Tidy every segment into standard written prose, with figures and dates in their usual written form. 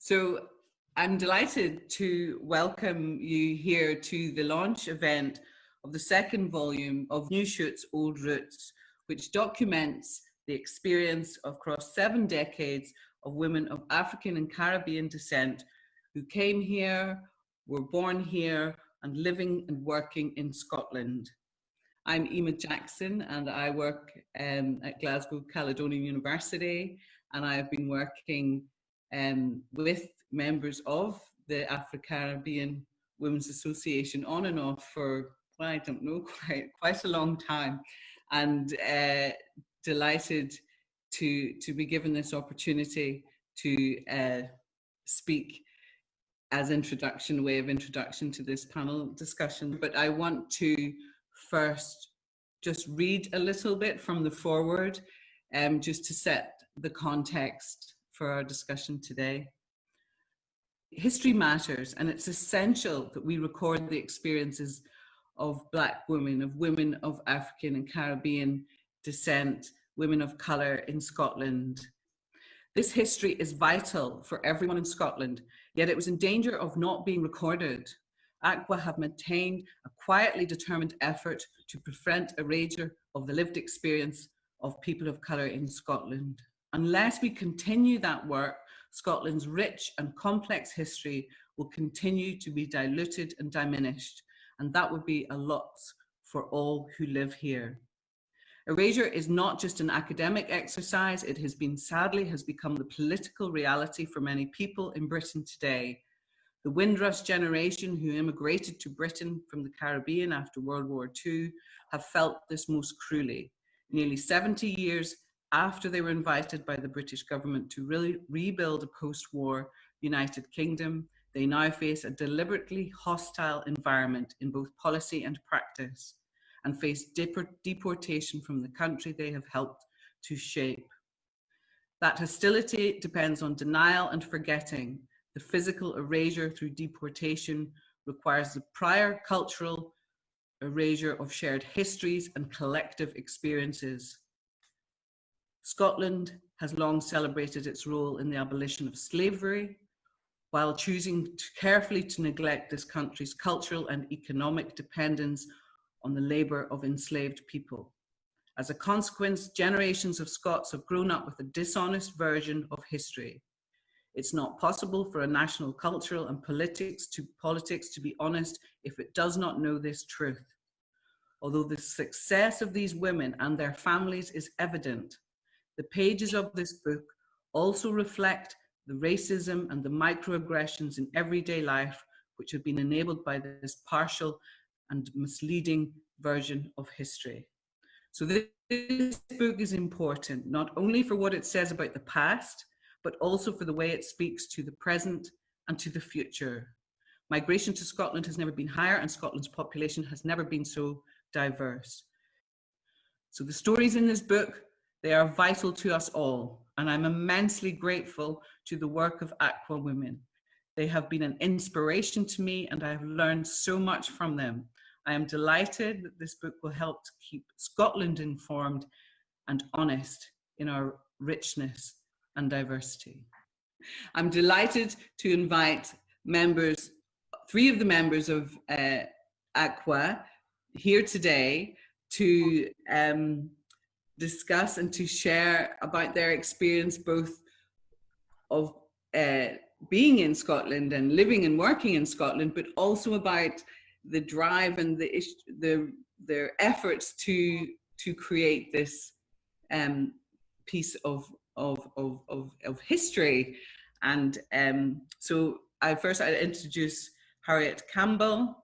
So I'm delighted to welcome you here to the launch event of the second volume of New Shoots, Old Roots, which documents the experience of across 7 decades of women of African and Caribbean descent who came here, were born here, and living and working in Scotland. I'm Emma Jackson, and I work at Glasgow Caledonian University, and I have been working with members of the Afro-Caribbean Women's Association on and off for, well, I don't know, quite a long time, and delighted to be given this opportunity to speak as way of introduction to this panel discussion. But I want to first just read a little bit from the foreword, just to set the context for our discussion today. History matters, and it's essential that we record the experiences of Black women, of women of African and Caribbean descent, women of colour in Scotland. This history is vital for everyone in Scotland, yet it was in danger of not being recorded. ACWA have maintained a quietly determined effort to prevent erasure of the lived experience of people of colour in Scotland. Unless we continue that work, Scotland's rich and complex history will continue to be diluted and diminished, and that would be a loss for all who live here. Erasure is not just an academic exercise, it has become the political reality for many people in Britain today. The Windrush generation who immigrated to Britain from the Caribbean after World War II have felt this most cruelly. Nearly 70 years after they were invited by the British government to really rebuild a post-war United Kingdom, they now face a deliberately hostile environment in both policy and practice, and face deportation from the country they have helped to shape. That hostility depends on denial and forgetting. The physical erasure through deportation requires the prior cultural erasure of shared histories and collective experiences. Scotland has long celebrated its role in the abolition of slavery, while choosing carefully to neglect this country's cultural and economic dependence on the labour of enslaved people. As a consequence, generations of Scots have grown up with a dishonest version of history. It's not possible for a national cultural and politics to be honest if it does not know this truth. Although the success of these women and their families is evident, the pages of this book also reflect the racism and the microaggressions in everyday life which have been enabled by this partial and misleading version of history. So this book is important, not only for what it says about the past, but also for the way it speaks to the present and to the future. Migration to Scotland has never been higher, and Scotland's population has never been so diverse. So the stories in this book, they are vital to us all, and I'm immensely grateful to the work of ACWA women. They have been an inspiration to me, and I have learned so much from them. I am delighted that this book will help to keep Scotland informed and honest in our richness and diversity. I'm delighted to invite 3 of the members of ACWA here today to discuss and to share about their experience both of being in Scotland and living and working in Scotland, but also about the drive and their efforts to create this piece of history. And so I introduce Harriet Campbell.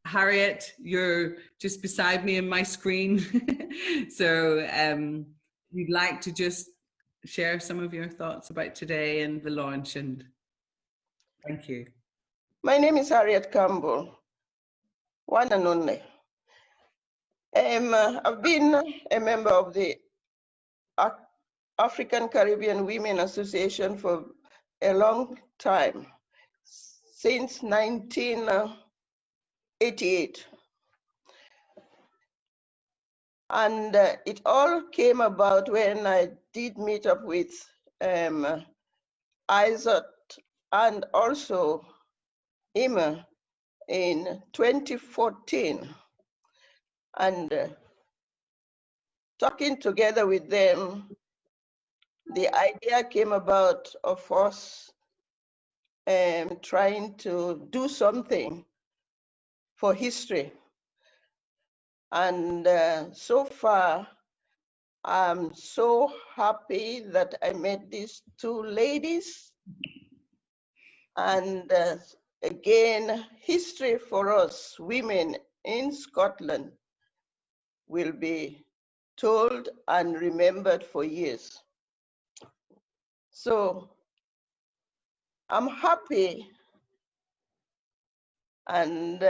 Harriet, you're just beside me in my screen. So you'd like to just share some of your thoughts about today and the launch, and thank you. My name is Harriet Campbell, one and only. I've been a member of the African Caribbean Women Association for a long time, since 1988. And it all came about when I did meet up with Isaac and also IMA in 2014. And talking together with them, the idea came about of us trying to do something for history. And so far, I'm so happy that I met these two ladies. And again, history for us, women in Scotland, will be told and remembered for years. So I'm happy, and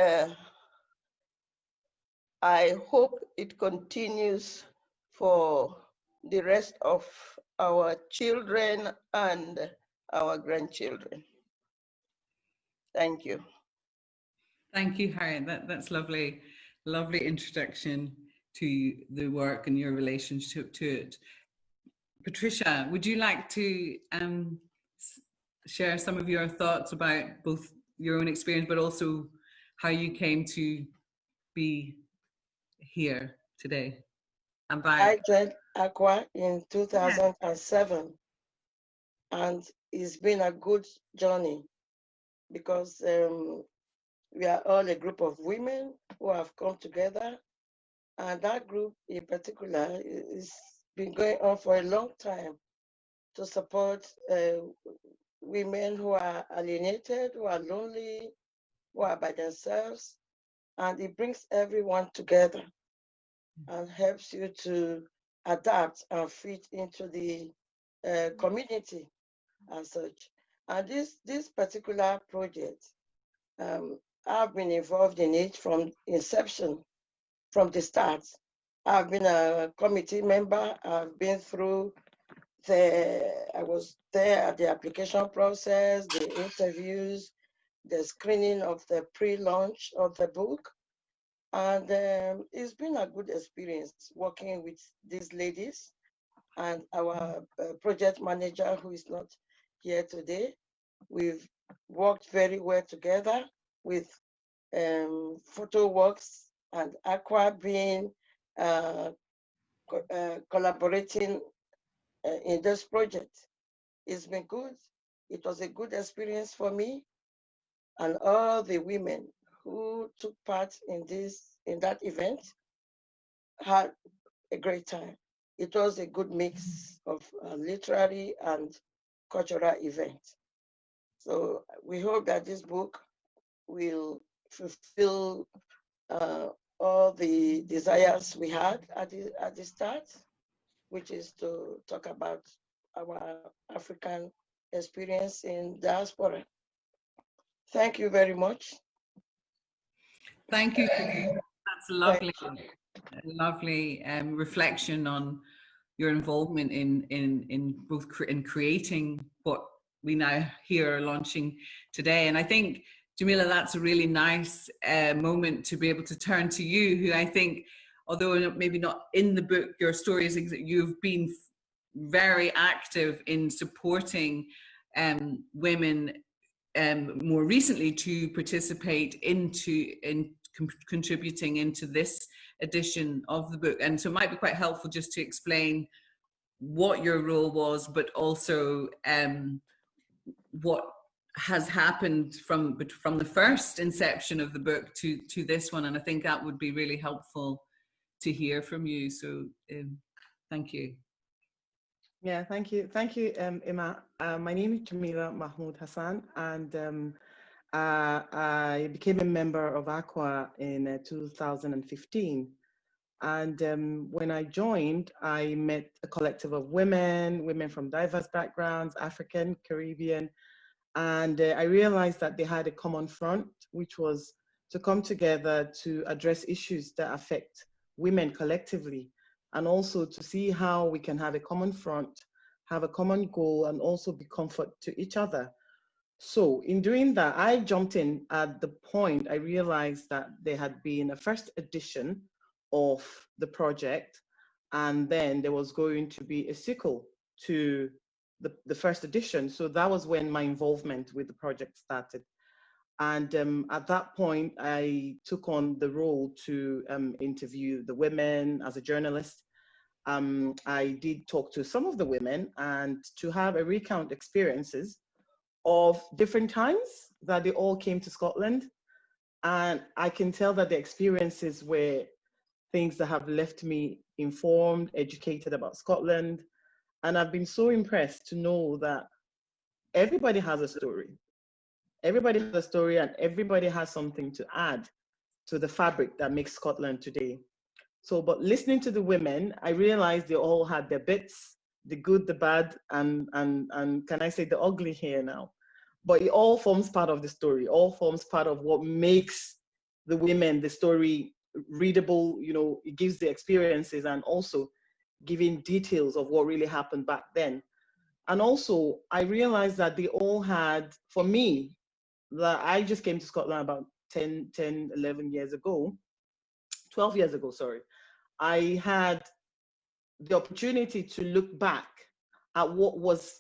I hope it continues for the rest of our children and our grandchildren. Thank you. Thank you, Harriet. That's lovely, lovely introduction to the work and your relationship to it. Patricia, would you like to share some of your thoughts about both your own experience, but also how you came to be here today? I joined ACWA in 2007, and it's been a good journey because we are all a group of women who have come together, and that group in particular has been going on for a long time to support women who are alienated, who are lonely, who are by themselves, and it brings everyone together and helps you to adapt and fit into the community and such. And this particular project, I've been involved in it from inception, from the start. I've been a committee member. I've been through I was there at the application process, the interviews, the screening of the pre-launch of the book. And it's been a good experience working with these ladies and our project manager, who is not here today. We've worked very well together with Photoworks and ACWA being collaborating in this project. It's been good. It was a good experience for me and all the women who took part in that event had a great time. It was a good mix of literary and cultural event. So we hope that this book will fulfill all the desires we had at the start, which is to talk about our African experience in diaspora. Thank you very much. Thank you. That's lovely, lovely reflection on your involvement in both in creating what we now here are launching today. And I think, Jamila, that's a really nice moment to be able to turn to you, who I think, although maybe not in the book, your stories, you've been very active in supporting women more recently to participate in contributing into this edition of the book. And so it might be quite helpful just to explain what your role was, but also what has happened from the first inception of the book to this one. And I think that would be really helpful to hear from you. So thank you. Yeah, thank you. Thank you, Emma. My name is Jamila Mahmoud Hassan, and I became a member of ACWA in 2015. And when I joined, I met a collective of women from diverse backgrounds, African, Caribbean, and I realized that they had a common front, which was to come together to address issues that affect women collectively, and also to see how we can have a common front, have a common goal, and also be comfort to each other. So in doing that, I jumped in at the point I realized that there had been a first edition of the project, and then there was going to be a sequel to the first edition. So that was when my involvement with the project started. And at that point, I took on the role to interview the women as a journalist. I did talk to some of the women and to have a recount experiences of different times that they all came to Scotland. And I can tell that the experiences were things that have left me informed, educated about Scotland. And I've been so impressed to know that everybody has a story. Everybody has a story and everybody has something to add to the fabric that makes Scotland today. So, but listening to the women, I realized they all had their bits, the good, the bad, and can I say the ugly here now? But it all forms part of the story, all forms part of what makes the women, the story readable, you know, it gives the experiences and also giving details of what really happened back then. And also, I realized that they all had, for me, that I just came to Scotland about 11 years ago, 12 years ago, sorry. I had the opportunity to look back at what was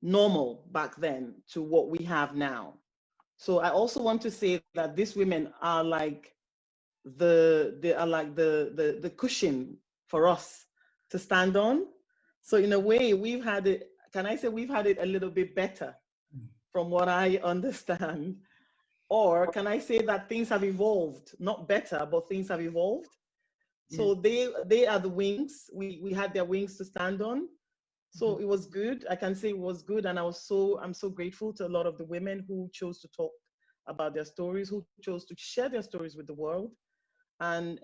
normal back then to what we have now. So I also want to say that these women are like the cushion for us to stand on. So in a way, we've had it, can I say we've had it a little bit better from what I understand? Or can I say that things have evolved, not better, but things have evolved? Yeah. So they are the wings. We had their wings to stand on. So it was good. I can say it was good. And I'm so grateful to a lot of the women who chose to talk about their stories, who chose to share their stories with the world. And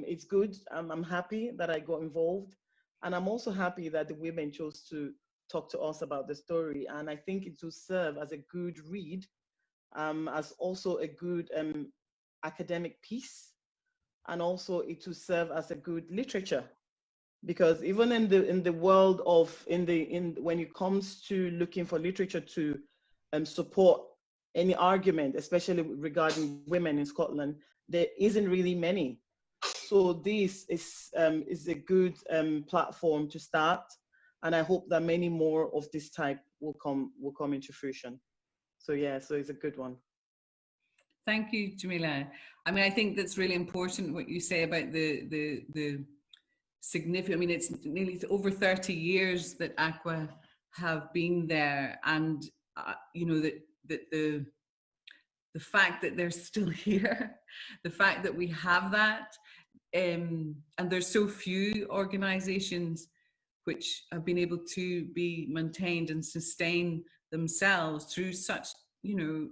it's good. I'm happy that I got involved. And I'm also happy that the women chose to talk to us about the story. And I think it will serve as a good read, as also a good academic piece, and also it will serve as a good literature. Because even in the world of, when it comes to looking for literature to support any argument, especially regarding women in Scotland, there isn't really many. So this is a good platform to start, and I hope that many more of this type will come into fruition. So yeah, so it's a good one. Thank you, Jamila. I mean, I think that's really important what you say about the significant. I mean, it's nearly over 30 years that ACWA have been there, and you know that the fact that they're still here, the fact that we have that, and there's so few organizations which have been able to be maintained and sustain themselves through such, you know,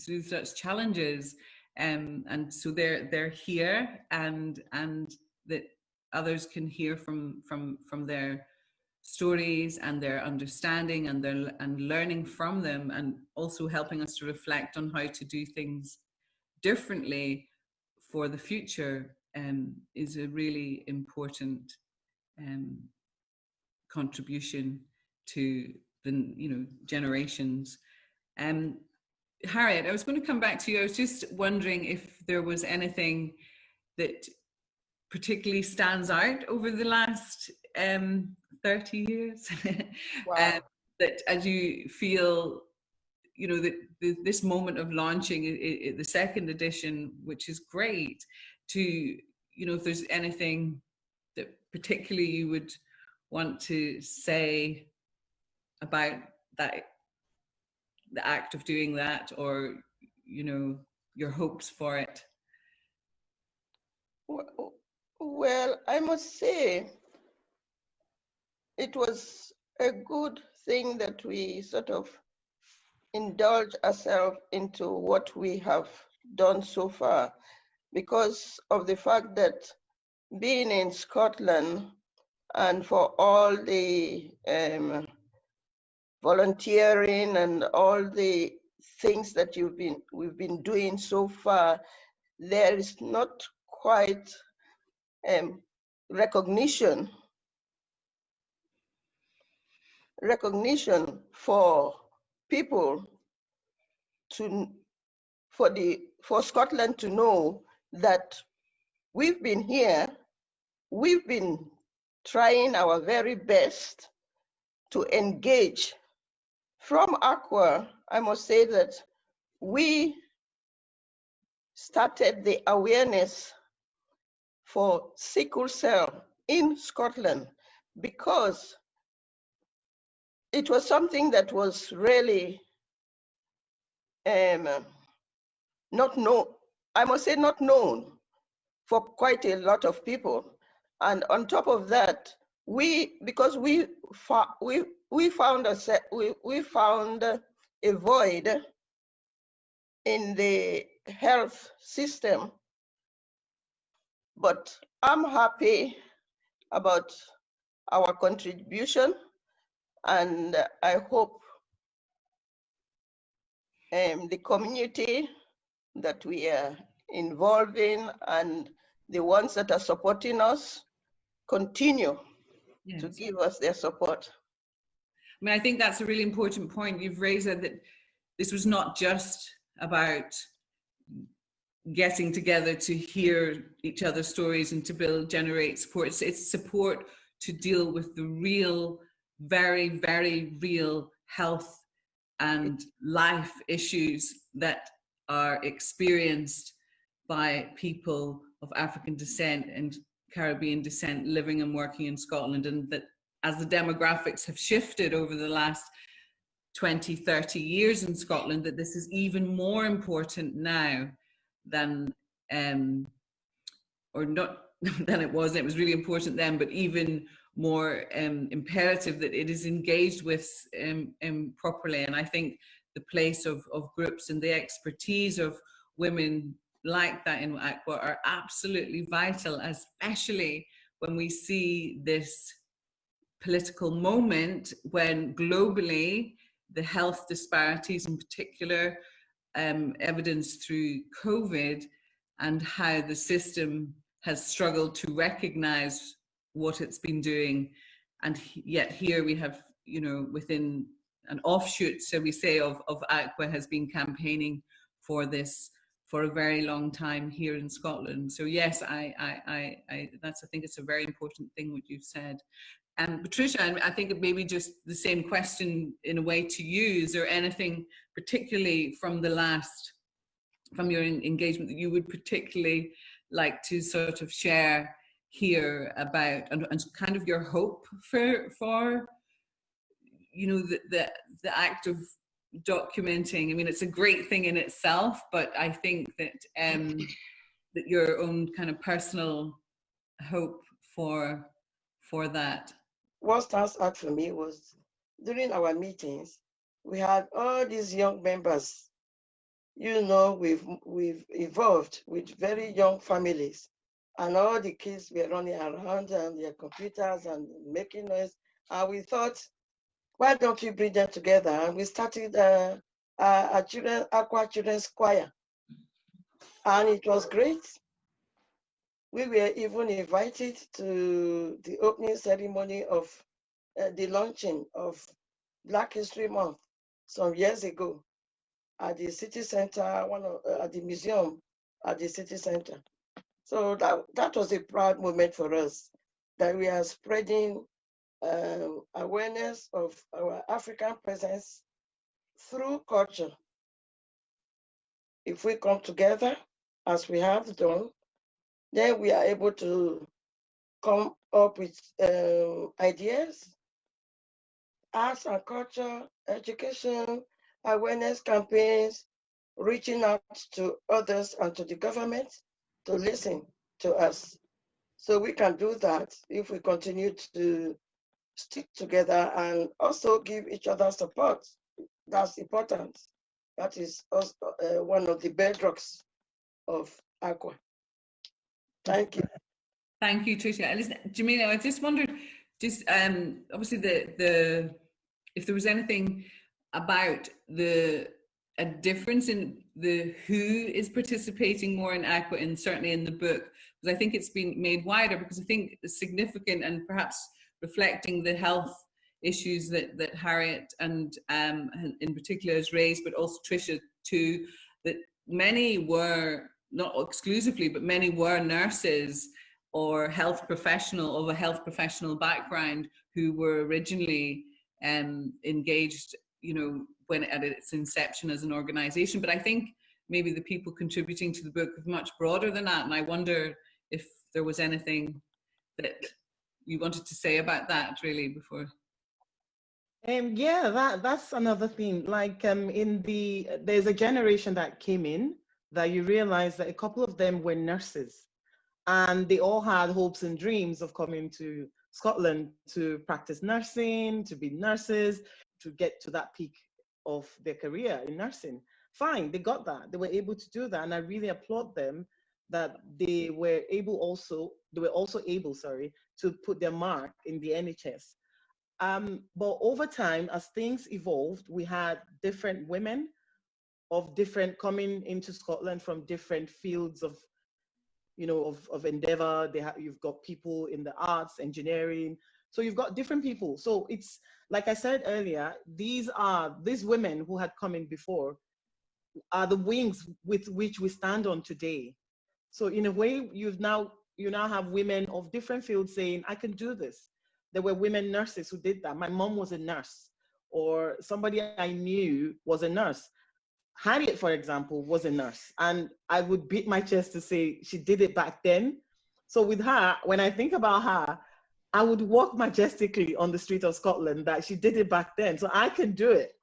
through such challenges, and so they're here, and that others can hear from their stories and their understanding and learning from them, and also helping us to reflect on how to do things differently for the future, is a really important contribution to the, you know, generations. Harriet, I was going to come back to you. I was just wondering if there was anything that particularly stands out over the last 30 years. Wow. That as you feel, you know, that this moment of launching the second edition, which is great, to, you know, if there's anything that particularly you would want to say about that, the act of doing that, or, you know, your hopes for it. Well, I must say it was a good thing that we sort of indulge ourselves into what we have done so far, because of the fact that being in Scotland and for all the volunteering and all the things that we've been doing so far, there is not quite recognition for people for Scotland to know that we've been here, we've been trying our very best to engage. From ACWA, I must say that we started the awareness for sickle cell in Scotland because it was something that was really not known, I must say not known for quite a lot of people. And on top of that, because we found a void in the health system. But I'm happy about our contribution, and I hope the community that we are involved in and the ones that are supporting us continue to give us their support. I mean, I think that's a really important point you've raised, that this was not just about getting together to hear each other's stories and to generate support. It's support to deal with the real, very, very real health and life issues that are experienced by people of African descent and Caribbean descent living and working in Scotland, and that as the demographics have shifted over the last 20, 30 years in Scotland, that this is even more important now than or not than it was. It was really important then, but even more imperative that it is engaged with properly. And I think the place of groups and the expertise of women like that in ACWA are absolutely vital, especially when we see this political moment when globally the health disparities, in particular evidenced through COVID, and how the system has struggled to recognize what it's been doing. And yet here we have, you know, within an offshoot, so we say, of ACWA has been campaigning for this for a very long time here in Scotland. So yes, I think it's a very important thing what you've said. And Patricia, I think it may be just the same question in a way to you. Is there anything particularly from your engagement that you would particularly like to sort of share here about, and kind of your hope for you know, the act of documenting? I mean, it's a great thing in itself, but I think that that your own kind of personal hope for that. What stands out for me was during our meetings, we had all these young members. You know, we've evolved with very young families, and all the kids were running around and their computers and making noise. And we thought, why don't we bring them together? And we started a ACWA Children's Choir, and it was great. We were even invited to the opening ceremony of the launching of Black History Month some years ago at the city center, at the museum at the city center. So that was a proud moment for us, that we are spreading awareness of our African presence through culture. If we come together, as we have done, then we are able to come up with ideas, arts and culture, education, awareness campaigns, reaching out to others and to the government to listen to us. So we can do that if we continue to stick together and also give each other support. That's important. That is also one of the bedrocks of ACWA. Thank you. Thank you, Tricia. And listen, Jamila, I just wondered, just obviously if there was anything about a difference in who is participating more in ACWA, and certainly in the book, because I think it's been made wider, because I think it's significant and perhaps reflecting the health issues that Harriet and in particular has raised, but also Tricia too, that many were, not exclusively, but many were nurses or of a health professional background who were originally engaged, when at its inception as an organization. But I think maybe the people contributing to the book is much broader than that. And I wonder if there was anything that you wanted to say about that really before. Yeah, that's another thing. Like there's a generation that came in that you realize that a couple of them were nurses, and they all had hopes and dreams of coming to Scotland to practice nursing, to be nurses, to get to that peak of their career in nursing. Fine, they got that. They were able to do that, and I really applaud them that they were also able, to put their mark in the NHS. But over time, as things evolved, we had different women coming into Scotland from different fields of endeavor. You've got people in the arts, engineering. So you've got different people. So it's, like I said earlier, these women who had come in before are the wings with which we stand on today. So in a way, you now have women of different fields saying, I can do this. There were women nurses who did that. My mom was a nurse, or somebody I knew was a nurse. Harriet, for example, was a nurse, and I would beat my chest to say she did it back then. So with her, when I think about her, I would walk majestically on the street of Scotland that she did it back then. So I can do it.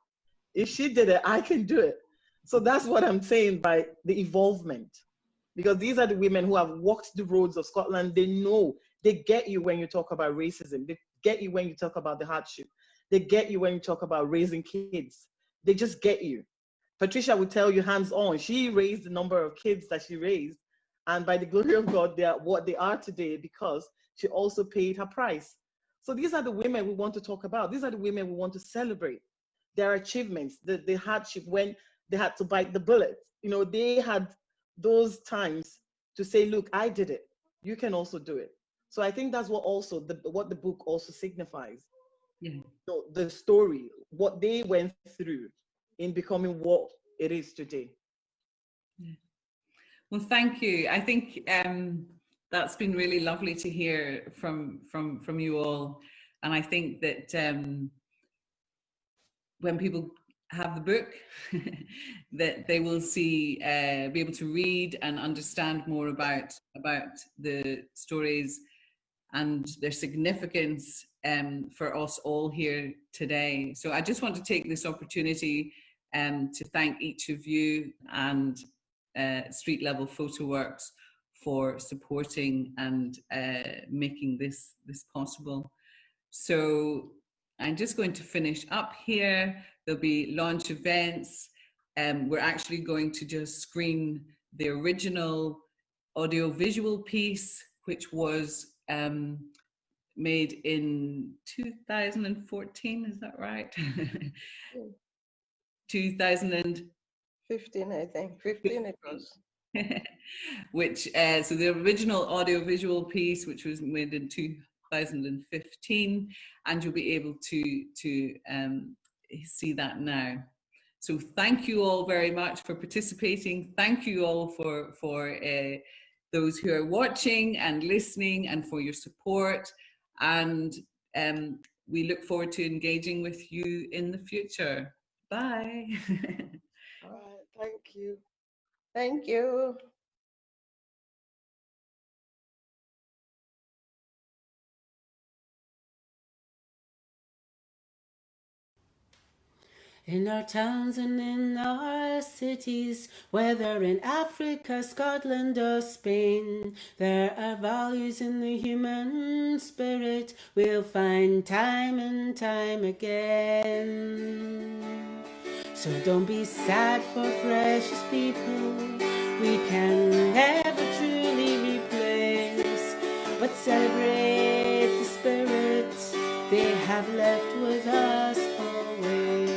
If she did it, I can do it. So that's what I'm saying by the evolvement. Because these are the women who have walked the roads of Scotland. They know, they get you when you talk about racism. They get you when you talk about the hardship. They get you when you talk about raising kids. They just get you. Patricia would tell you hands on. She raised the number of kids that she raised. And by the glory of God, they are what they are today because she also paid her price. So these are the women we want to talk about. These are the women we want to celebrate. Their achievements, the hardship when they had to bite the bullet. They had those times to say, look, I did it. You can also do it. So I think that's what the book also signifies. Yeah. So the story, what they went through in becoming what it is today. Yeah. Well, thank you. I think that's been really lovely to hear from you all. And I think that when people have the book, that they will be able to read and understand more about the stories and their significance for us all here today. So I just want to take this opportunity to thank each of you and Street Level Photoworks for supporting and making this possible. So I'm just going to finish up here. There'll be launch events. We're actually going to just screen the original audio-visual piece, which was made in 2014, is that right? 2015, I think. 15 it was. Which, so the original audio-visual piece, which was made in 2015, and you'll be able to see that now. So thank you all very much for participating. Thank you all for those who are watching and listening and for your support. And we look forward to engaging with you in the future. Bye. All right, thank you. Thank you. In our towns and in our cities, whether in Africa, Scotland or Spain, there are values in the human spirit we'll find time and time again. So don't be sad for precious people we can never truly replace, but celebrate the spirit they have left with us always.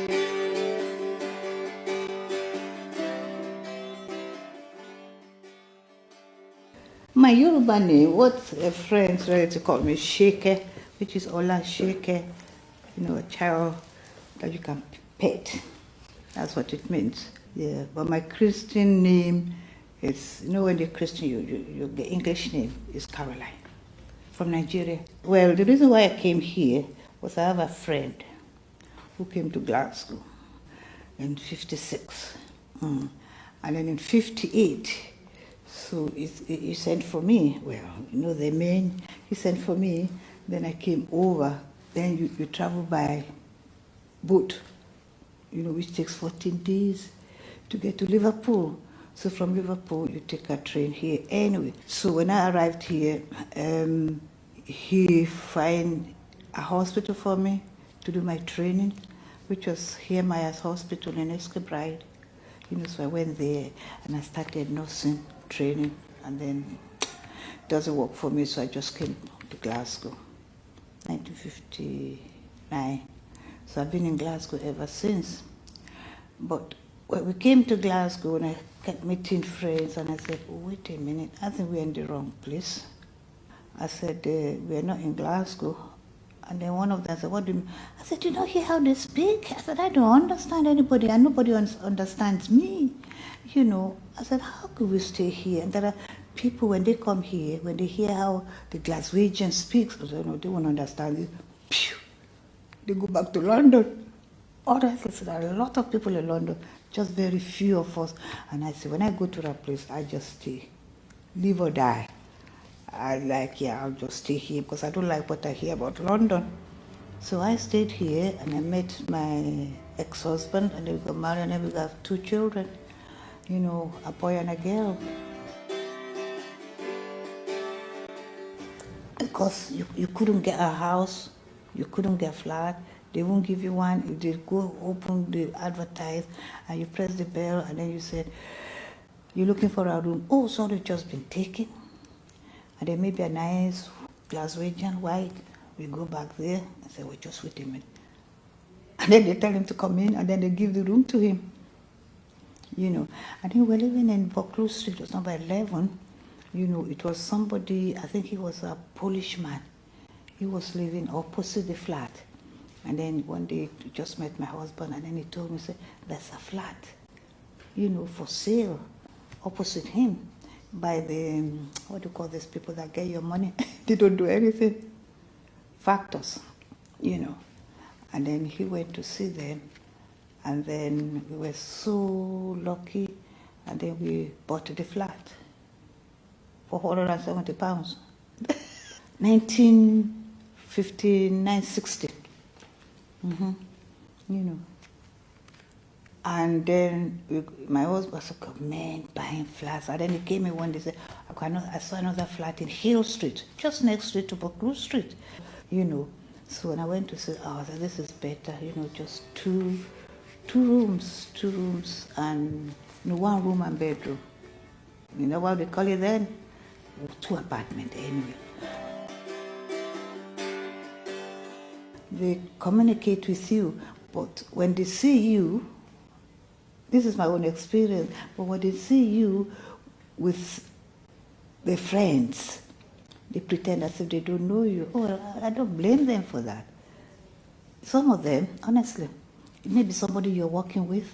My Yoruba name, what friends ready to call me Sheke, which is Ola Sheke, a child that you can pet. That's what it means. Yeah, but my Christian name is, when you're Christian, the English name is Caroline, from Nigeria. Well, the reason why I came here was I have a friend who came to Glasgow in 56. And then in 58, so he sent for me. Well, you know, the main, he sent for me. Then I came over. Then you travel by boat, you know, which takes 14 days to get to Liverpool. So from Liverpool, you take a train here anyway. So when I arrived here, he found a hospital for me to do my training, which was here Myers Hospital in Eskebride. You know, so I went there and I started nursing training, and then it doesn't work for me, so I just came to Glasgow, 1959. So I've been in Glasgow ever since. But when we came to Glasgow, and I kept meeting friends, and I said, oh, wait a minute, I think we're in the wrong place. I said, we're not in Glasgow. And then one of them said, what do you mean? I said, you don't hear how they speak? I said, I don't understand anybody, and nobody understands me. You know, I said, how could we stay here? And there are people, when they come here, when they hear how the Glaswegian speaks, I said, no, they won't understand it. Phew, they go back to London. Honestly, there are a lot of people in London, just very few of us. And I said, when I go to that place, I just stay, live or die. I'll just stay here because I don't like what I hear about London. So I stayed here and I met my ex-husband, and then we got married, and then we got 2 children, you know, a boy and a girl. Because you couldn't get a house, you couldn't get a flat, they won't give you one. If they go open, they advertise, and you press the bell, and then you said, you're looking for a room. Oh, sorry, just been taken. And then maybe a nice Glaswegian white. We go back there and say, well, just wait a minute. And then they tell him to come in, and then they give the room to him. You know, and then we were living in Vol.II Street, it was number 11. You know, it was somebody, I think he was a Polish man. He was living opposite the flat. And then one day, he just met my husband, and then he told me, say, there's a flat, you know, for sale opposite him by the, what do you call these people that get your money? They don't do anything. Factors, you know. And then he went to see them, and then we were so lucky, and then we bought the flat for £470. 1959-60. You know. And then my husband was like, oh, man, buying flats. And then he came in one day and said, I saw another flat in Hill Street, just next street to Vol.II Street, you know. So when I went to say, oh, this is better, you know, just two rooms, and you know, 1 room and bedroom. You know what they call it then? 2 apartments anyway. They communicate with you, but when they see you, this is my own experience, but when they see you with their friends, they pretend as if they don't know you. Oh, I don't blame them for that. Some of them, honestly, it may be somebody you're working with,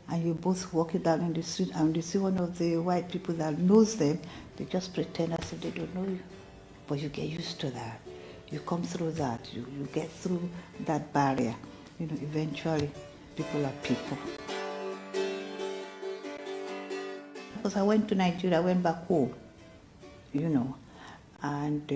and you're both walking down in the street, and they see one of the white people that knows them, they just pretend as if they don't know you. But you get used to that. You come through that. You get through that barrier. You know, eventually, people are people. Because I went to Nigeria, I went back home, you know, and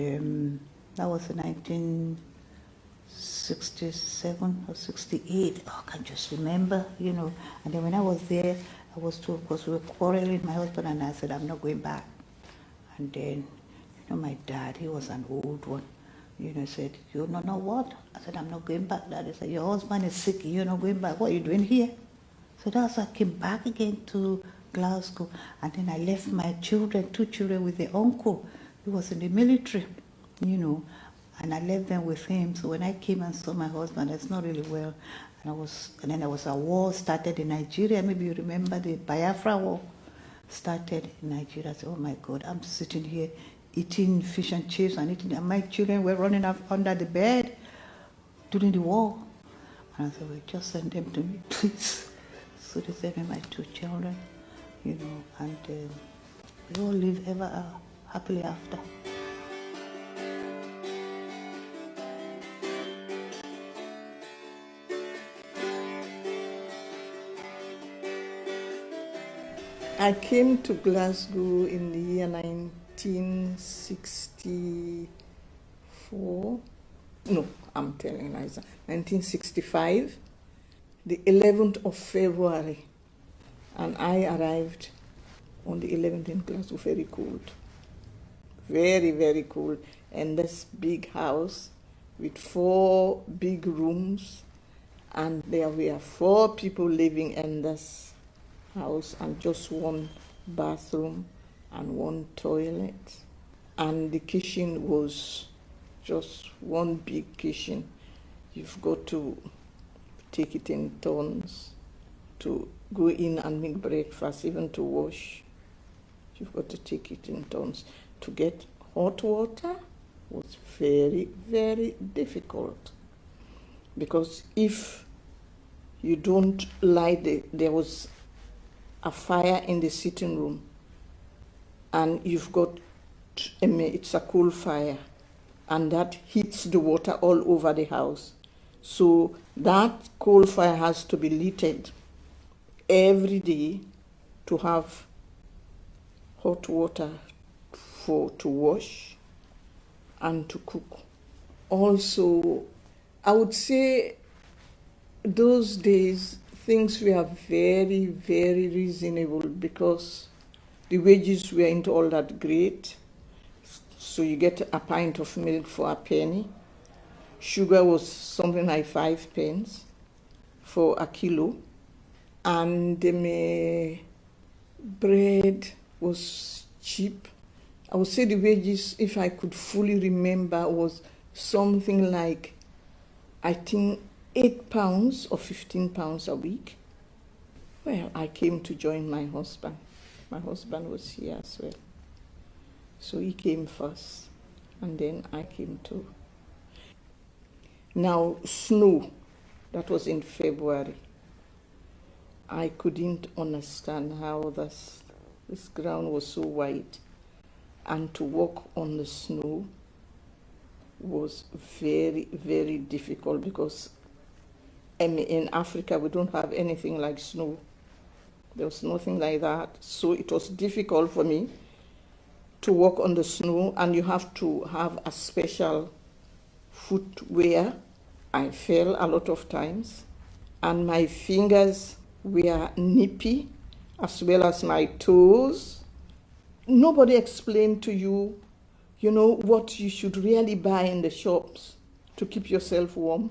that was in 1967 or 68. Oh, I can just remember, you know. And then when I was there, I was told, because we were quarreling, my husband and I said, I'm not going back. And then, you know, my dad, he was an old one, you know, said, you know what? I said, I'm not going back, Dad. He said, your husband is sick, you're not going back. What are you doing here? So that's why I came back again to Glasgow, and then I left my children, 2 children, with the uncle. He was in the military, you know, and I left them with him. So when I came and saw my husband, it's not really well, and then there was a war started in Nigeria. Maybe you remember the Biafra war started in Nigeria. I said, oh my God, I'm sitting here eating fish and chips and my children were running up under the bed during the war. And I said, well, just send them to me, please. So they sent me my 2 children. You know, and we all live ever happily after. I came to Glasgow in the year 1964. No, I'm telling lies. 1965, the 11th of February. And I arrived on the 11th in Glasgow, very cold. Very, very cold. And this big house with 4 big rooms. And there were 4 people living in this house and just 1 bathroom and 1 toilet. And the kitchen was just 1 big kitchen. You've got to take it in turns to go in and make breakfast, even to wash. You've got to take it in turns. To get hot water was very, very difficult. Because if you don't light there was a fire in the sitting room, and you've got, it's a coal fire, and that heats the water all over the house. So that coal fire has to be lit every day to have hot water to wash and to cook. Also, I would say those days things were very, very reasonable because the wages weren't all that great. So you get a pint of milk for a penny. Sugar was something like 5 pence for a kilo. And bread was cheap. I would say the wages, if I could fully remember, was something like, I think, £8 or £15 a week. Well, I came to join my husband. My husband was here as well. So he came first, and then I came too. Now, snow, that was in February. I couldn't understand how this ground was so white, and to walk on the snow was very, very difficult because in Africa we don't have anything like snow. There was nothing like that. So it was difficult for me to walk on the snow, and you have to have a special footwear. I fell a lot of times, and my fingers were nippy, as well as my toes. Nobody explained to you, what you should really buy in the shops to keep yourself warm.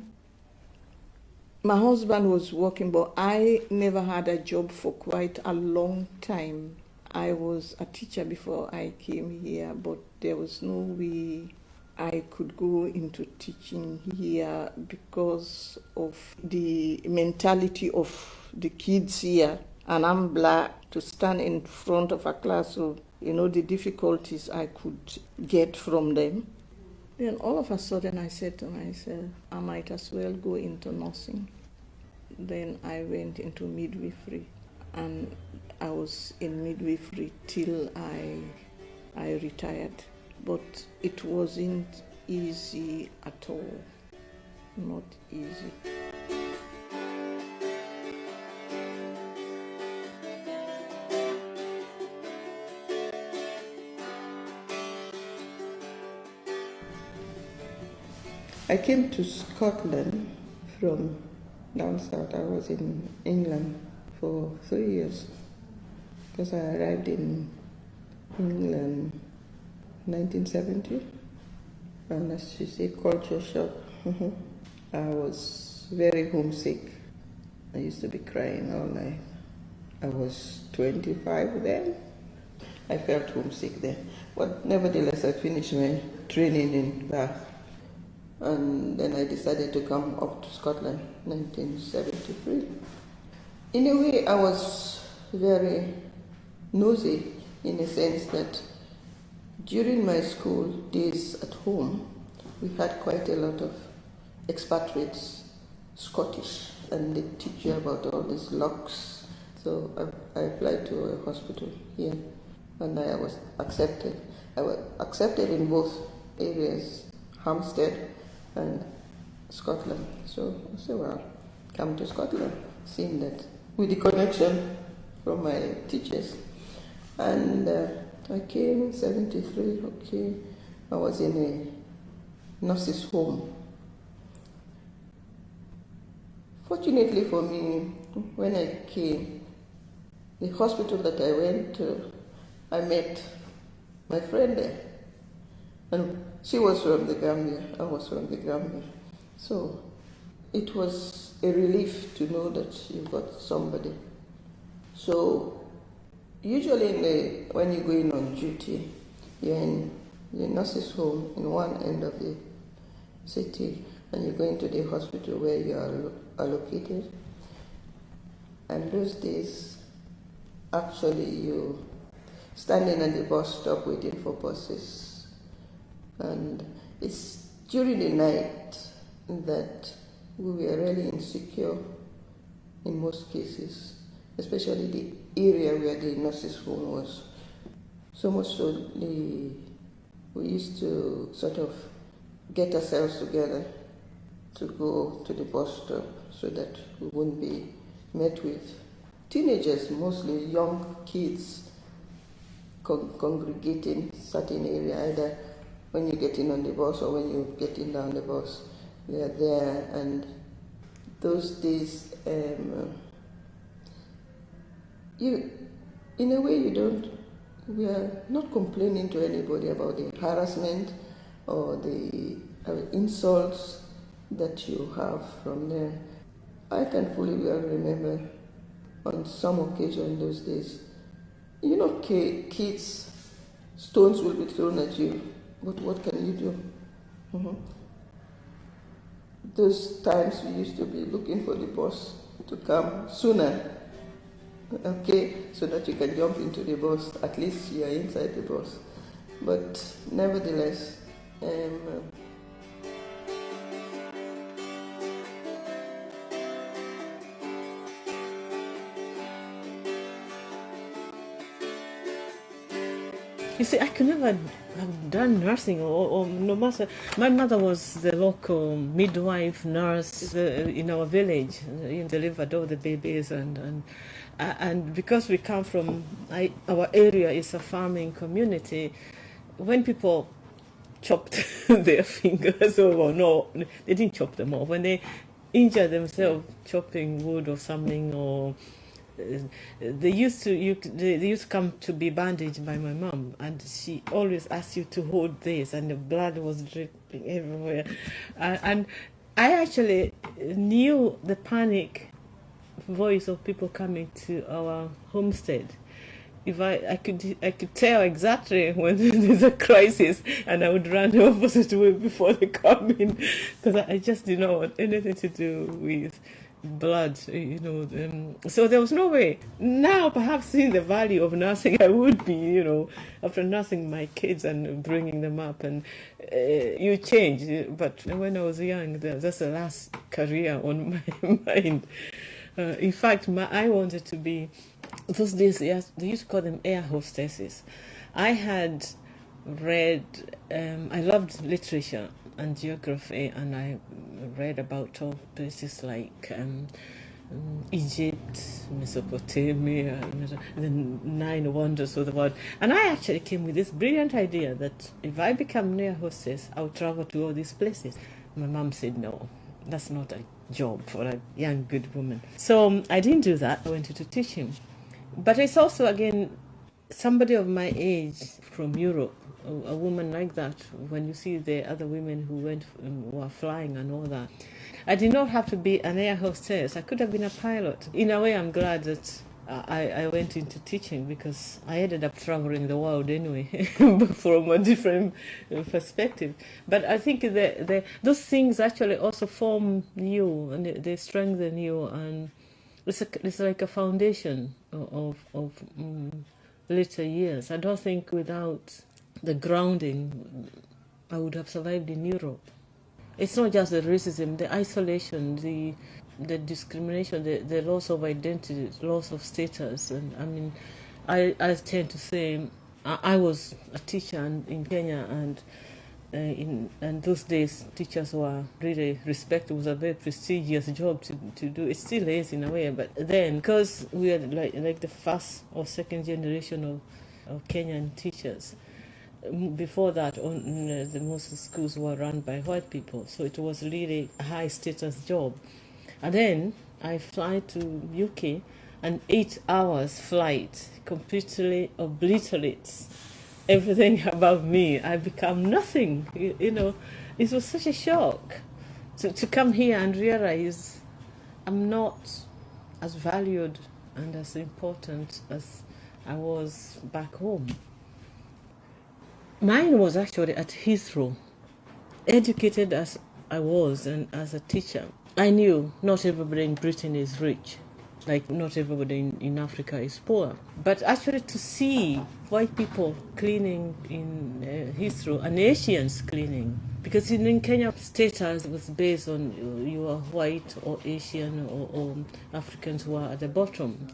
My husband was working, but I never had a job for quite a long time. I was a teacher before I came here, but there was no way I could go into teaching here because of the mentality of the kids here. And I'm black, to stand in front of a classroom, the difficulties I could get from them. Then all of a sudden I said to myself, I might as well go into nursing. Then I went into midwifery, and I was in midwifery till I retired. But it wasn't easy at all, not easy. I came to Scotland from down south. I was in England for 3 years because I arrived in England 1970, and as you say, culture shock. I was very homesick. I used to be crying all night. I was 25 then. I felt homesick then. But nevertheless, I finished my training in Bath. And then I decided to come up to Scotland, 1973. In a way, I was very nosy in a sense that during my school days at home, we had quite a lot of expatriates, Scottish, and they teach you about all these locks. So I applied to a hospital here, and I was accepted. I was accepted in both areas, Hampstead and Scotland. So I said, well, come to Scotland, seeing that with the connection from my teachers. And I came in 73, okay. I was in a nurse's home. Fortunately for me, when I came, the hospital that I went to, I met my friend there. And she was from the Gambia, I was from the Gambia. So it was a relief to know that you've got somebody. So usually when you go in on duty, you're in the nurse's home in one end of the city, and you go into the hospital where you are allocated. And those days, actually, you standing at the bus stop waiting for buses. And it's during the night that we were really insecure in most cases, especially the area where the nurse's home was. So much so, we used to sort of get ourselves together to go to the bus stop so that we wouldn't be met with teenagers, mostly young kids, congregating certain area, either when you're getting on the bus or when you're getting down the bus. They are there, and those days, you, in a way, we are not complaining to anybody about the harassment or the insults that you have from there. I can fully well remember on some occasion those days, you know, kids, stones will be thrown at you, but what can you do? Mm-hmm. Those times we used to be looking for the bus to come sooner, okay, so that you can jump into the bus, at least you are inside the bus. But nevertheless, You see, I could never have done nursing or no matter. My mother was the local midwife nurse in our village, delivered all the babies, and because we come from, our area is a farming community, when people chopped their fingers, or no, they didn't chop them off, when they injured themselves chopping wood or something, or they used to come to be bandaged by my mom, and she always asked you to hold this, and the blood was dripping everywhere. And I actually knew the panic voice of people coming to our homestead. If I could tell exactly when there's a crisis, and I would run the opposite way before they come in, because I just didn't want anything to do with blood, so there was no way. Now, perhaps seeing the value of nursing, I would be, after nursing my kids and bringing them up, and you change. But when I was young, that's the last career on my mind. In fact, I wanted to be, those days, yes, they used to call them air hostesses. I had read, I loved literature and geography, and I read about all places like Egypt, Mesopotamia, the 9 wonders of the world. And I actually came with this brilliant idea that if I become air hostess, I'll travel to all these places. My mom said, no, that's not a job for a young, good woman. So I didn't do that. I went into teaching. But it's also, again, somebody of my age from Europe, a woman like that, when you see the other women who were flying and all that. I did not have to be an air hostess. I could have been a pilot. In a way, I'm glad that I went into teaching, because I ended up traveling the world anyway, from a different perspective. But I think those things actually also form you, and they strengthen you, and it's like a foundation of later years. I don't think without the grounding, I would have survived in Europe. It's not just the racism, the isolation, the discrimination, the loss of identity, loss of status. And I mean, I tend to say, I was a teacher in Kenya, and in those days, teachers were really respected. It was a very prestigious job to do. It still is in a way, but then, because we are like the first or second generation of or Kenyan teachers. Before that, the most schools were run by white people, so it was really a high status job. And then I fly to UK, and 8 hours flight completely obliterates everything about me. I become nothing. You know, it was such a shock to come here and realize I'm not as valued and as important as I was back home. Mine was actually at Heathrow. Educated as I was and as a teacher, I knew not everybody in Britain is rich, like not everybody in Africa is poor. But actually to see white people cleaning in Heathrow and Asians cleaning, because in Kenya status was based on you are white or Asian or Africans who are at the bottom.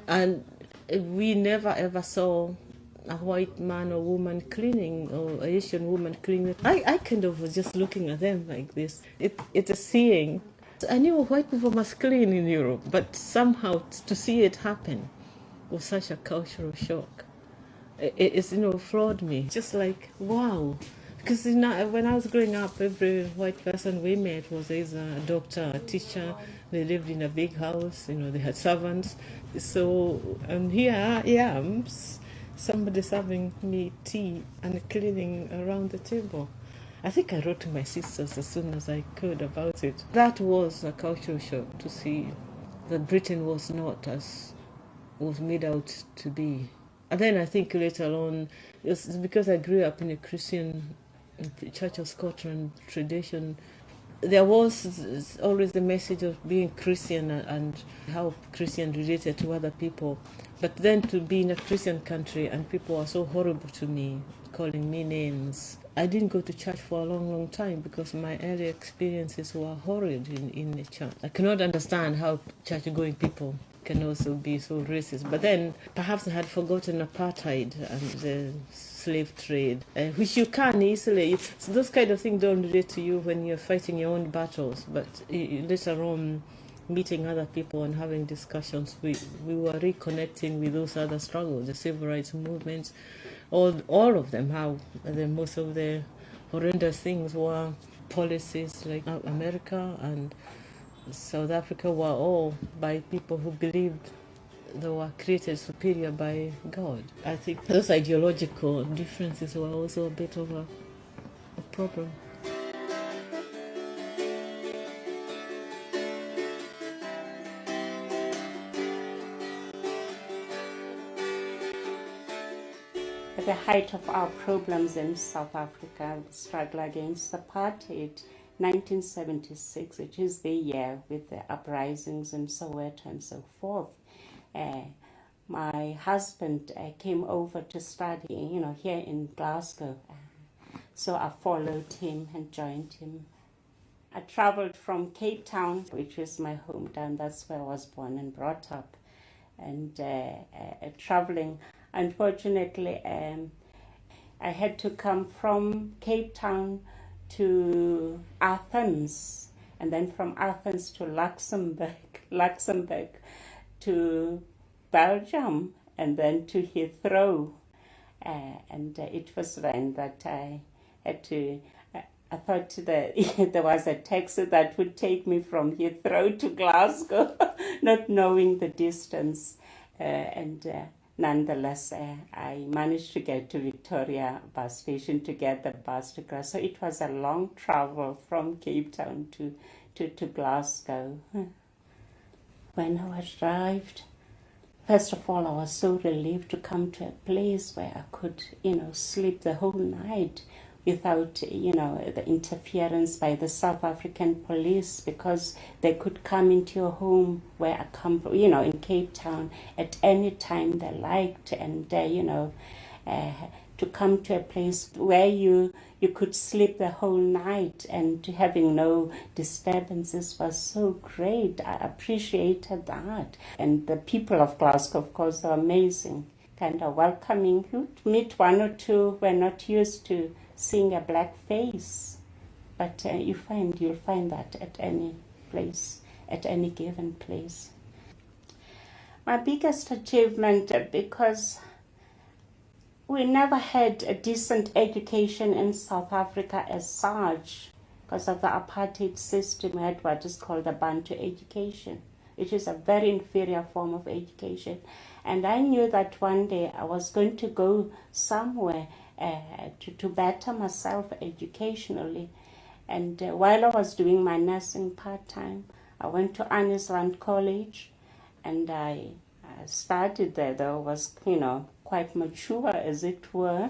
And we never ever saw a white man or woman cleaning or Asian woman cleaning. I kind of was just looking at them like this. It's a seeing. I knew white people must clean in Europe, but somehow to see it happen was such a cultural shock. It's floored me. Just like, wow. Because when I was growing up, every white person we met was either a doctor, a teacher. They lived in a big house, they had servants. So, and here I am, somebody serving me tea and cleaning around the table. I think I wrote to my sisters as soon as I could about it. That was a cultural shock to see that Britain was not as was made out to be. And then I think later on, it's because I grew up in a Christian Church of Scotland tradition, there was always the message of being Christian and how Christian related to other people. But then to be in a Christian country and people are so horrible to me, calling me names. I didn't go to church for a long, long time because my early experiences were horrid in the church. I cannot understand how church-going people can also be so racist. But then perhaps I had forgotten apartheid and the slave trade, which you can easily. So those kind of things don't relate to you when you're fighting your own battles. But later on, meeting other people and having discussions, we were reconnecting with those other struggles, the civil rights movements, all of them, how most of the horrendous things were policies like America and South Africa were all by people who believed they were created superior by God. I think those ideological differences were also a bit of a problem. At the height of our problems in South Africa, the struggle against apartheid, 1976, which is the year with the uprisings in Soweto and so forth. My husband came over to study, here in Glasgow. So I followed him and joined him. I traveled from Cape Town, which is my hometown. That's where I was born and brought up. And traveling, unfortunately, I had to come from Cape Town to Athens, and then from Athens to Luxembourg to Belgium, and then to Heathrow. And it was then that I had to, I thought that there was a taxi that would take me from Heathrow to Glasgow, not knowing the distance. Nonetheless, I managed to get to Victoria bus station to get the bus to Glasgow. So it was a long travel from Cape Town to Glasgow. When I arrived, first of all, I was so relieved to come to a place where I could, sleep the whole night without, the interference by the South African police, because they could come into your home where I come from, in Cape Town at any time they liked, and, to come to a place where you could sleep the whole night and having no disturbances was so great. I appreciated that. And the people of Glasgow, of course, are amazing, kind of welcoming. You'd meet one or two who are not used to seeing a black face, but you'll find that at any place, at any given place. My biggest achievement, because we never had a decent education in South Africa as such. Because of the apartheid system, we had what is called the Bantu education, which is a very inferior form of education. And I knew that one day I was going to go somewhere to better myself educationally. And while I was doing my nursing part-time, I went to Annisland College, and I studied there. Though I was, quite mature, as it were.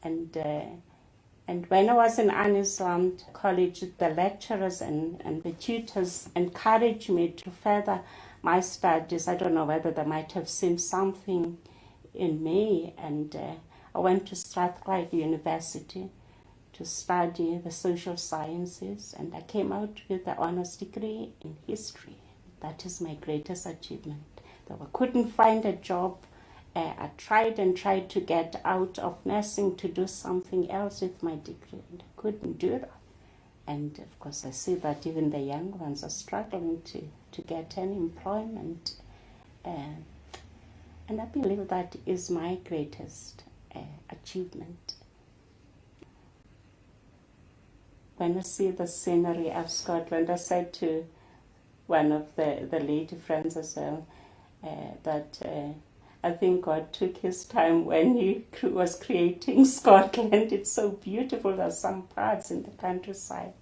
And when I was in Annisland College, the lecturers and the tutors encouraged me to further my studies. I don't know whether they might have seen something in me. And I went to Strathclyde University to study the social sciences, and I came out with the honors degree in history. That is my greatest achievement. Though I couldn't find a job, I tried to get out of nursing to do something else with my degree, and I couldn't do that. And of course, I see that even the young ones are struggling to get any employment. And I believe that is my greatest achievement. When I see the scenery of Scotland, I said to one of the lady friends as well that I think God took his time when he was creating Scotland. It's so beautiful. There's some parts in the countryside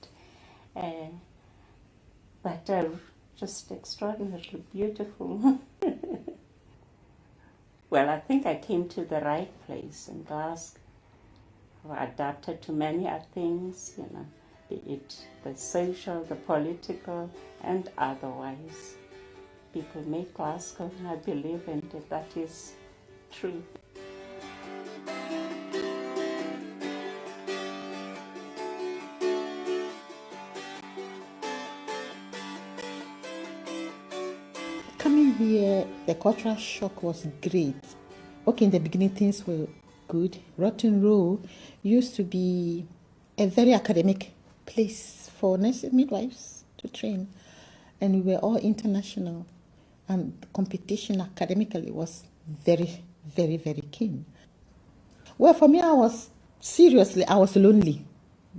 that are just extraordinarily beautiful. Well, I think I came to the right place in Glasgow. I adapted to many things, be it the social, the political, and otherwise. People make Glasgow, and I believe in it. That is true. Coming here, the cultural shock was great. Okay, in the beginning things were good. Rotten Row used to be a very academic place for nurses, midwives to train, and we were all international, and the competition academically was very, very, very keen. Well, for me, I was lonely,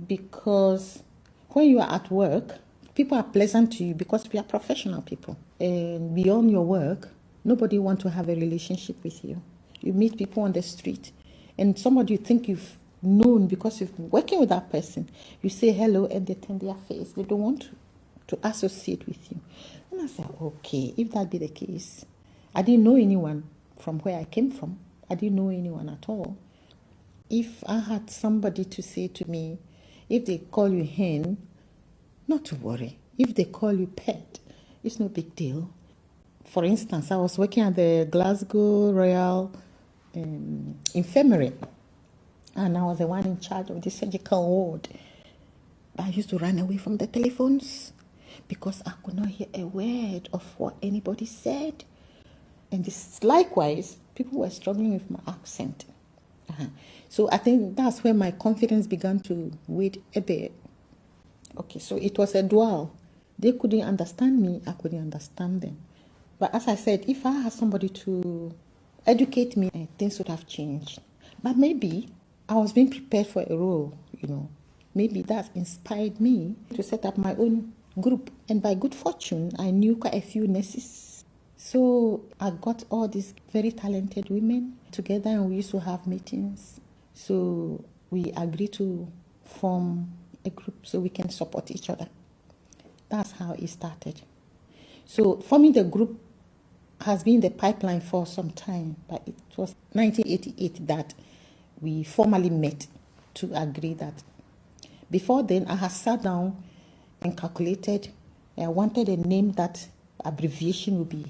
because when you are at work, people are pleasant to you because we are professional people, and beyond your work, nobody wants to have a relationship with you. You meet people on the street, and somebody you think you've known because you've been working with that person, you say hello and they turn their face. They don't want to associate with you. And I said, okay, if that be the case, I didn't know anyone from where I came from. I didn't know anyone at all. If I had somebody to say to me, if they call you hen, not to worry. If they call you pet, it's no big deal. For instance, I was working at the Glasgow Royal Infirmary, and I was the one in charge of the surgical ward. I used to run away from the telephones because I could not hear a word of what anybody said. And this, likewise, people were struggling with my accent. So I think that's where my confidence began to wade a bit. Okay, so it was a dual. They couldn't understand me, I couldn't understand them. But as I said, if I had somebody to educate me, things would have changed. But maybe I was being prepared for a role, Maybe that inspired me to set up my own group. And by good fortune, I knew quite a few nurses. So I got all these very talented women together, and we used to have meetings. So we agreed to form a group so we can support each other. That's how it started. So forming the group has been the pipeline for some time, but it was 1988 that we formally met to agree that. Before then, I had sat down and calculated. I wanted a name that abbreviation would be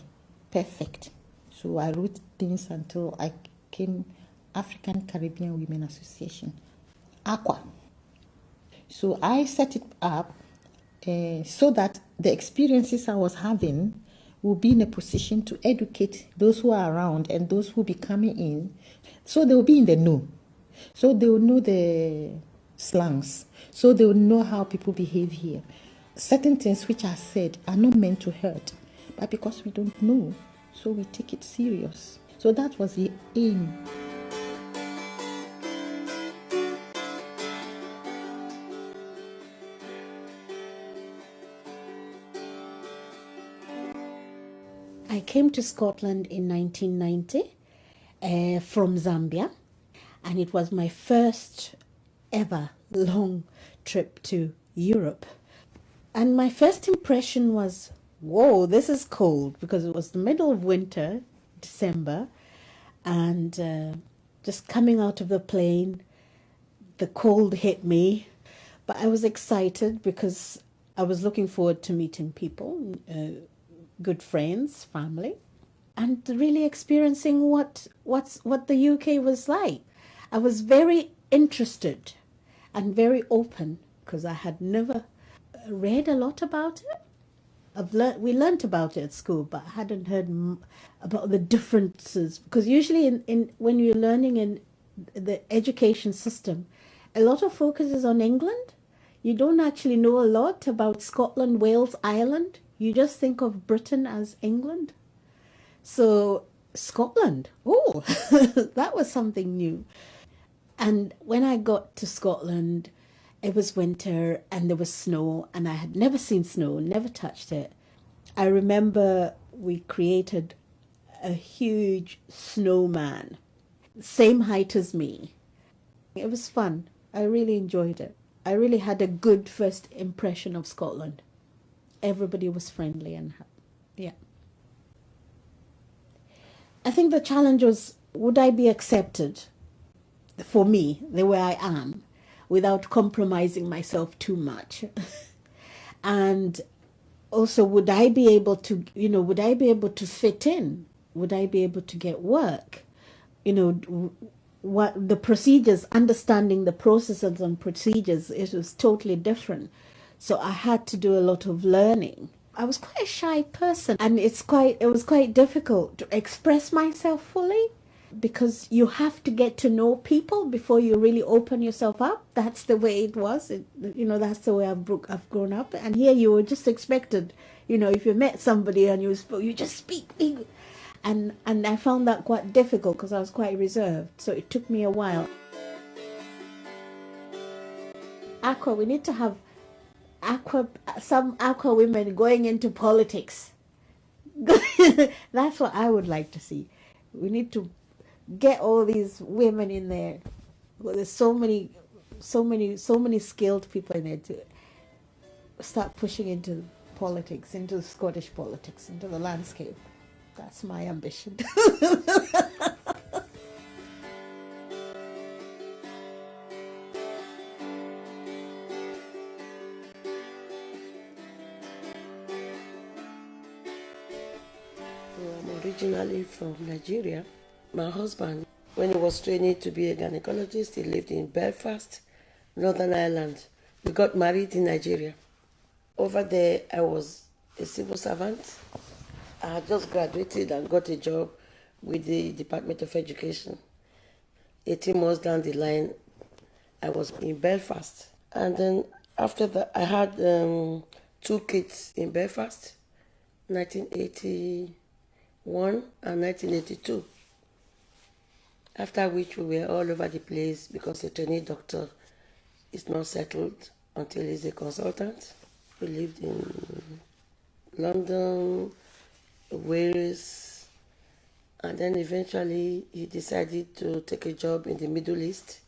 perfect. So I wrote things until I came African Caribbean Women Association, ACWA. So I set it up so that the experiences I was having will be in a position to educate those who are around and those who will be coming in. So they will be in the know. So they will know the slangs. So they will know how people behave here. Certain things which are said are not meant to hurt, but because we don't know, so we take it serious. So that was the aim. came to Scotland in 1990 from Zambia, and it was my first ever long trip to Europe. And my first impression was, whoa, this is cold, because it was the middle of winter, December, and just coming out of the plane, the cold hit me. But I was excited because I was looking forward to meeting people, good friends, family, and really experiencing what the UK was like. I was very interested and very open because I had never read a lot about it. We learnt about it at school, but I hadn't heard about the differences. Because usually, in when you're learning in the education system, a lot of focus is on England. You don't actually know a lot about Scotland, Wales, Ireland. You just think of Britain as England. So Scotland, oh, that was something new. And when I got to Scotland, it was winter and there was snow, and I had never seen snow, never touched it. I remember we created a huge snowman, same height as me. It was fun. I really enjoyed it. I really had a good first impression of Scotland. Everybody was friendly and yeah. I think the challenge was, would I be accepted for me, the way I am, without compromising myself too much? And also, would I be able to, would I be able to fit in? Would I be able to get work? What the procedures, understanding the processes and procedures, it was totally different. So I had to do a lot of learning. I was quite a shy person, and it was quite difficult to express myself fully, because you have to get to know people before you really open yourself up. That's the way it was. That's the way I've grown up. And here you were just expected, if you met somebody and you just speak. And I found that quite difficult because I was quite reserved. So it took me a while. ACWA, we need to have some ACWA women going into politics. That's what I would like to see. We need to get all these women in there. Well, there's so many skilled people in there to start pushing into politics, into Scottish politics, into the landscape. That's my ambition. I'm originally from Nigeria. My husband, when he was training to be a gynecologist, he lived in Belfast, Northern Ireland. We got married in Nigeria. Over there, I was a civil servant. I had just graduated and got a job with the Department of Education. 18 months down the line, I was in Belfast. And then after that, I had 2 kids in Belfast, 1981 and 1982. After which we were all over the place because a trainee doctor is not settled until he's a consultant. We lived in London, Wales, and then eventually he decided to take a job in the Middle East.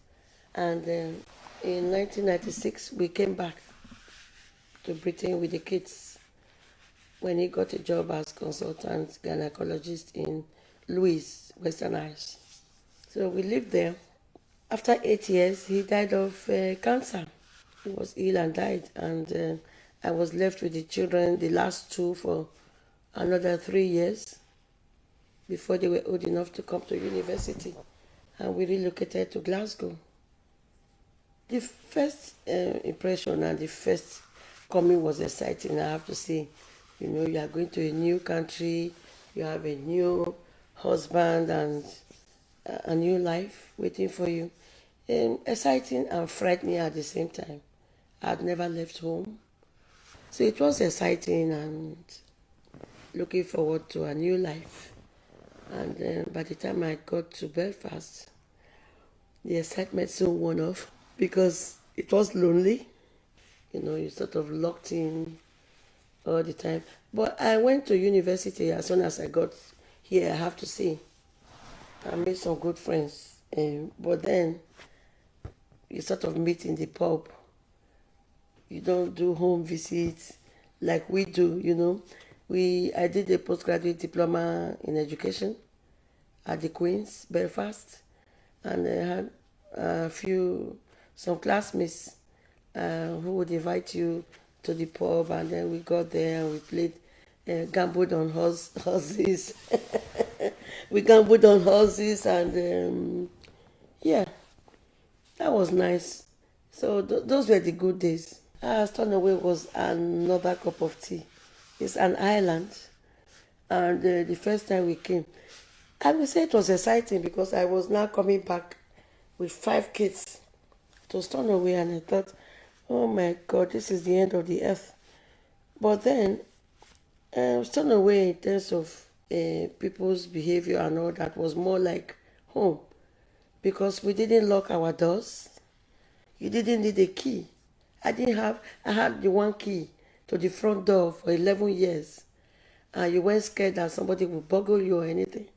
And then in 1996 we came back to Britain with the kids when he got a job as consultant gynecologist in Lewis, Western Isles. So we lived there. After 8 years, he died of cancer. He was ill and died, and I was left with the children, the last 2, for another 3 years before they were old enough to come to university. And we relocated to Glasgow. The first impression and the first coming was exciting, I have to say. You are going to a new country, you have a new husband and a new life waiting for you. Exciting and frightening at the same time. I had never left home. So it was exciting and looking forward to a new life. And by the time I got to Belfast, the excitement soon worn off because it was lonely. You're sort of locked in all the time. But I went to university as soon as I got here, I have to say. I made some good friends. But then you sort of meet in the pub. You don't do home visits like we do, you know. I did a postgraduate diploma in education at the Queen's, Belfast, and I had some classmates who would invite you to the pub, and then we got there and we played, gambled on horses. We gambled on horses, and yeah, that was nice. So those were the good days. Stornoway was another cup of tea. It's an island, and the first time we came, I would say it was exciting because I was now coming back with 5 kids to Stornoway, and I thought, oh my God, this is the end of the earth. But then, Stornoway, in terms of people's behavior and all that, was more like home because we didn't lock our doors. You didn't need a key. I had the one key to the front door for 11 years. And you weren't scared that somebody would burgle you or anything,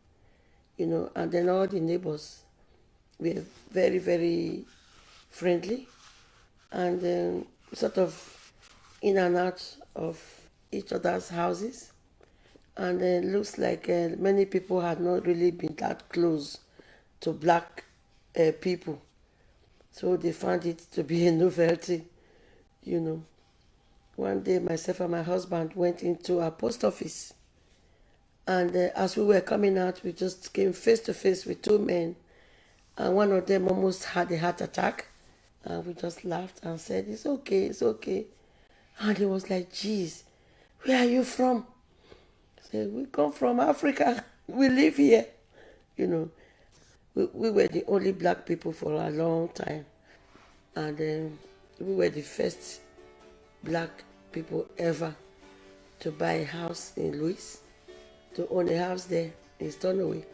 you know. And then all the neighbors were very, very friendly and sort of in and out of each other's houses. And it looks like many people had not really been that close to black people. So they found it to be a novelty, you know. One day, myself and my husband went into a post office. And as we were coming out, we just came face to face with 2 men. And one of them almost had a heart attack. And we just laughed and said, it's okay, it's okay. And he was like, geez, where are you from? I said, we come from Africa. We live here. You know, we were the only black people for a long time. And we were the first black people ever to buy a house in Louis, to own a house there in Stornoway.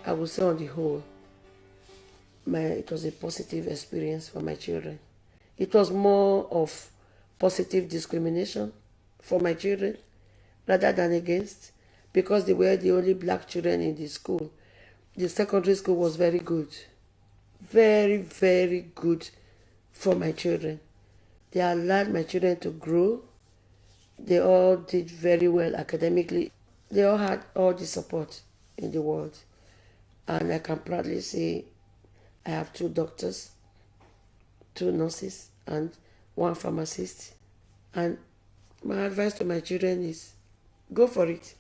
I would say on the whole, it was a positive experience for my children. It was more of positive discrimination for my children rather than against, because they were the only black children in the school. The secondary school was very good. Very, very good for my children. They allowed my children to grow. They all did very well academically. They all had all the support in the world. And I can proudly say I have 2 doctors, 2 nurses, and 1 pharmacist. And my advice to my children is, go for it.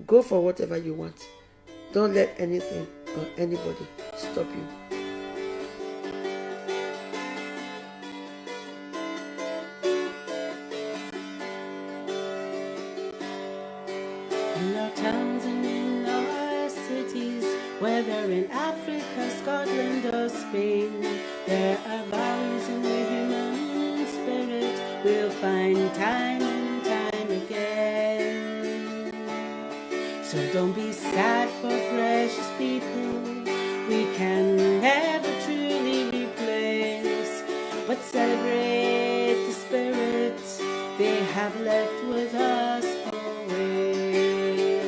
Go for whatever you want. Don't let anything or anybody stop you. In our towns and in our cities, whether in Africa, Scotland or Spain, there are values in the human spirit we'll find time and time again. So don't be sad for precious people we can never truly replace, but celebrate the spirit they have left with us always.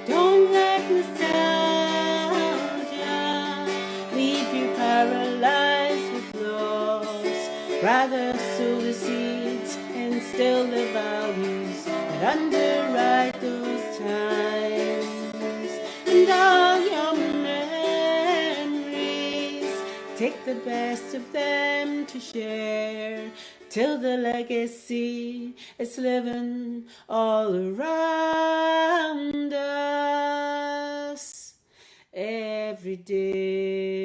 Don't let nostalgia leave you paralyzed with loss. Rather sow the seeds and still the values that underwrite those times. And all your memories, take the best of them to share, till the legacy is living all around us every day.